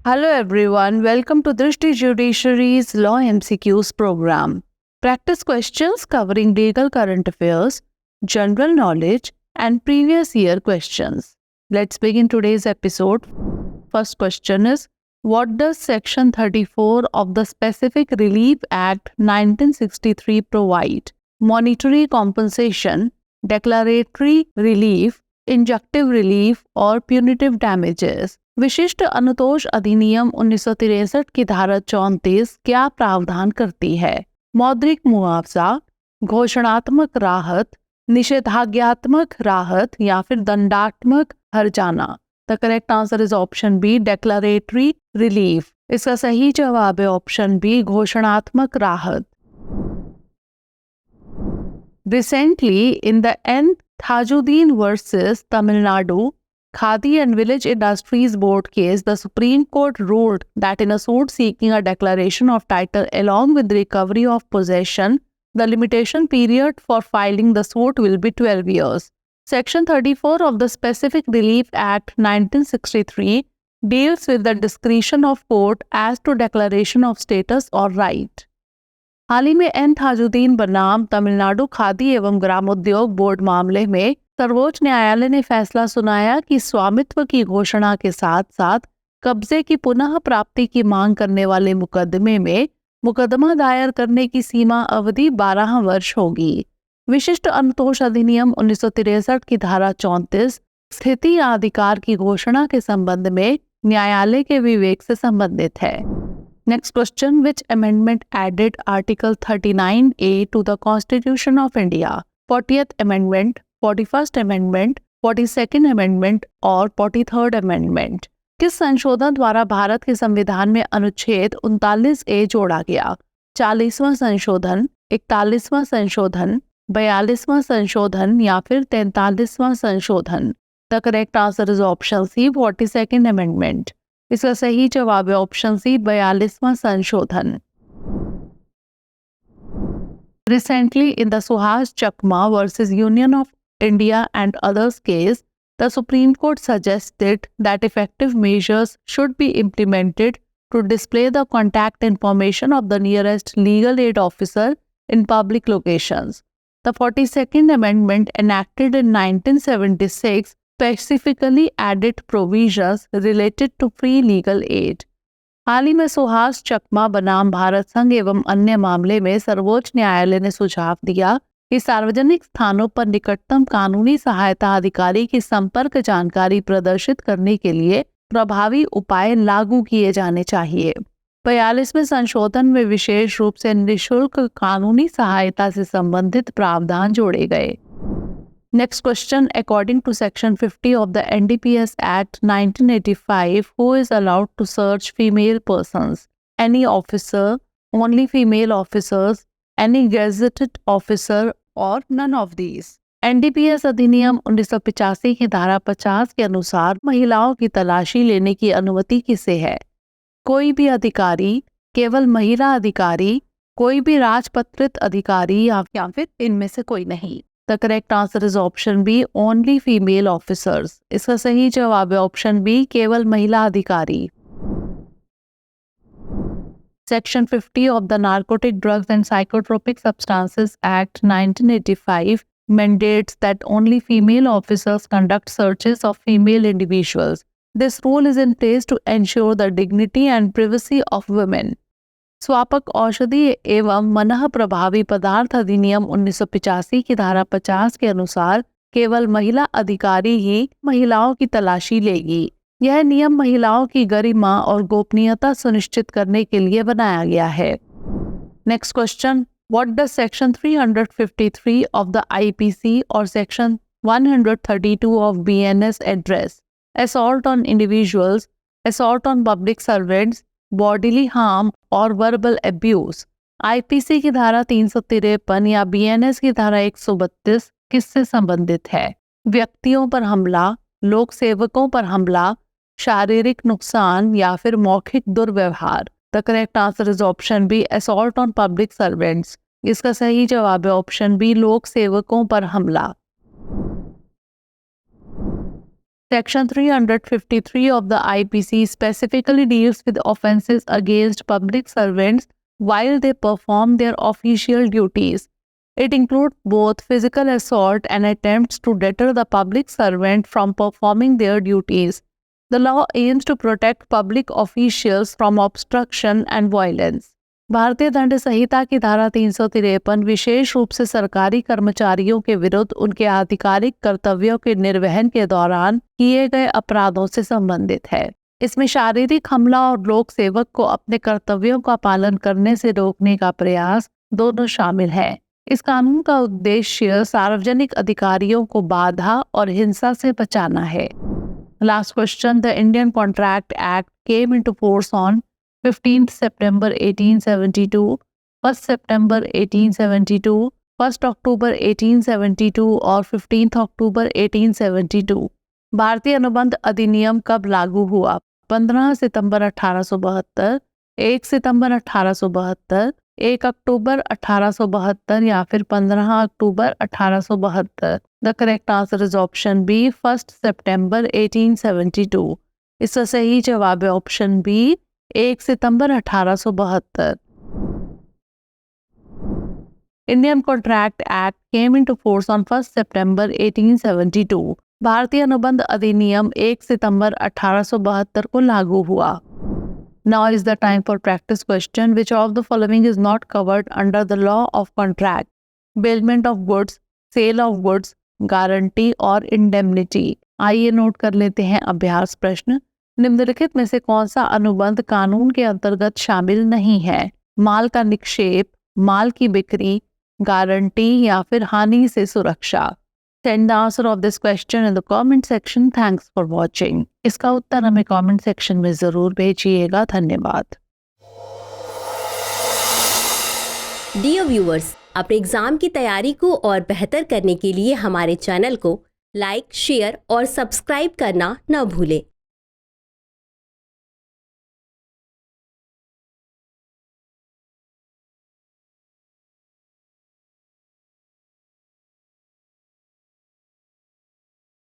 Hello everyone, welcome to Drishti Judiciary's Law MCQs program. Practice questions covering legal current affairs, general knowledge and previous year questions. Let's begin today's episode. First question is, what does Section 34 of the Specific Relief Act 1963 provide? Monetary compensation, declaratory relief, injunctive relief और punitive damages. विशिष्ट अनुतोष अधिनियम 1963 की धारा 34 क्या प्रावधान करती है? मौद्रिक मुआवजा, घोषणात्मक राहत, निषेधाज्ञात्मक राहत या फिर दंडात्मक हर्जाना। The correct answer is option B, declaratory relief. इसका सही जवाब है ऑप्शन बी, घोषणात्मक राहत। Recently, in the N. Thajuddin versus Tamil Nadu Khadi and Village Industries Board case, the Supreme Court ruled that in a suit seeking a declaration of title along with recovery of possession, the limitation period for filing the suit will be 12 years. Section 34 of the Specific Relief Act 1963 deals with the discretion of court as to declaration of status or right. हाल ही में N थाजुद्दीन बनाम तमिलनाडु खादी एवं ग्रामोद्योग board मामले में सर्वोच्च न्यायालय ने फैसला सुनाया कि स्वामित्व की घोषणा के साथ साथ कब्जे की पुनः प्राप्ति की मांग करने वाले मुकदमे में मुकदमा दायर करने की सीमा अवधि 12 वर्ष होगी। विशिष्ट अनुतोष अधिनियम 1963 की धारा 34 स्थिति या अधिकार की घोषणा के संबंध में न्यायालय के विवेक से संबंधित है। Next question, which amendment added Article 39A to the Constitution of India? 40th Amendment, 41st Amendment, 42nd Amendment और 43rd Amendment? किस संशोधन द्वारा भारत के संविधान में अनुच्छेद 39A जोड़ा गया? 40वां संशोधन, 41वां संशोधन, 42वां संशोधन या फिर 43वां संशोधन? The correct answer is option C, 42nd Amendment. इसका सही जवाब है ऑप्शन सी, 42वां संशोधन। Recently, in the Suhas Chakma versus Union of India and others case, the Supreme Court suggested that effective measures should be implemented to display the contact information of the nearest legal aid officer in public locations. The 42nd Amendment, enacted in 1976, specifically added provisions related to free legal aid. हाल ही में सुहास चकमा बनाम भारत संघ एवं अन्य मामले में सर्वोच्च न्यायालय ने सुझाव दिया कि सार्वजनिक स्थानों पर निकटतम कानूनी सहायता अधिकारी की संपर्क जानकारी प्रदर्शित करने के लिए प्रभावी उपाय लागू किए जाने चाहिए। 42वें संशोधन में विशेष रूप से निःशुल्क कानूनी सहायता से संबंधित प्रावधान जोड़े गए। Next question, according to Section 50 of the NDPS Act 1985, who is allowed to search female persons? Any officer, only female officers, any gazetted officer or none of these? NDPS अधिनियम 1985 की धारा 50 के अनुसार महिलाओं की तलाशी लेने की अनुमति किसे है? कोई भी अधिकारी, केवल महिला अधिकारी, कोई भी राजपत्रित अधिकारी या फिर इनमें से कोई नहीं? The correct answer is option B, only female officers. इसका सही जवाब है ऑप्शन बी, केवल महिला अधिकारी। Section 50 of the Narcotic Drugs and Psychotropic Substances Act 1985 mandates that only female officers conduct searches of female individuals. This rule is in place to ensure the dignity and privacy of women. स्वापक औषधि एवं मनः प्रभावी पदार्थ अधिनियम 1985 की धारा 50 के अनुसार केवल महिला अधिकारी ही महिलाओं की तलाशी लेगी। यह नियम महिलाओं की गरिमा और गोपनीयता सुनिश्चित करने के लिए बनाया गया है। Next question, what does section 353 of the IPC और section 132 of BNS address? Assault on individuals, assault on public servants, bodily harm और वर्बल अब्यूज। आईपीसी की धारा 353 या बीएनएस की धारा 132 किससे संबंधित है? व्यक्तियों पर हमला, लोक सेवकों पर हमला, शारीरिक नुकसान या फिर मौखिक दुर्व्यवहार? The correct answer is option B, assault on public servants. इसका सही जवाब है ऑप्शन बी, लोक सेवकों पर हमला। Section 353 of the IPC specifically deals with offences against public servants while they perform their official duties. It includes both physical assault and attempts to deter the public servant from performing their duties. The law aims to protect public officials from obstruction and violence. भारतीय दंड संहिता की धारा 353 विशेष रूप से सरकारी कर्मचारियों के विरुद्ध उनके आधिकारिक कर्तव्यों के निर्वहन के दौरान किए गए अपराधों से संबंधित है। इसमें शारीरिक हमला और लोक सेवक को अपने कर्तव्यों का पालन करने से रोकने का प्रयास दोनों शामिल है। इस कानून का उद्देश्य सार्वजनिक अधिकारियों को बाधा और हिंसा से बचाना है। Last question. The Indian Contract Act came into force on 15th September 1872, 1st September 1872, 1st October 1872 और 15th October 1872। भारतीय अनुबंध अधिनियम कब लागू हुआ? 15 सितंबर 1872, 1 सितंबर 1872, 1 अक्टूबर 1872 या फिर 15 अक्टूबर 1872। The correct answer is option B, 1st September 1872। इसका सही जवाब है option B, 1 September 1872। Indian Contract Act came into force on 1st September 1872। भारतीय अनुबंध अधिनियम 1 सितंबर 1872 को लागू हुआ। Now is the time for practice question. Which of the following is not covered under the law of contract? Bailment of goods, sale of goods, guarantee और indemnity. आइए note कर लेते हैं अभ्यास प्रश्न। निम्नलिखित में से कौन सा अनुबंध कानून के अंतर्गत शामिल नहीं है? माल का निक्षेप, माल की बिक्री, गारंटी या फिर हानि से सुरक्षा। Send the answer of this question in the comment section. Thanks for watching. इसका उत्तर हमें comment section में जरूर भेजिएगा। धन्यवाद। Dear viewers, अपने एग्जाम की तैयारी को और बेहतर करने के लिए हमारे चैनल को लाइक, शेयर और सब्सक्राइब करना न भूलें।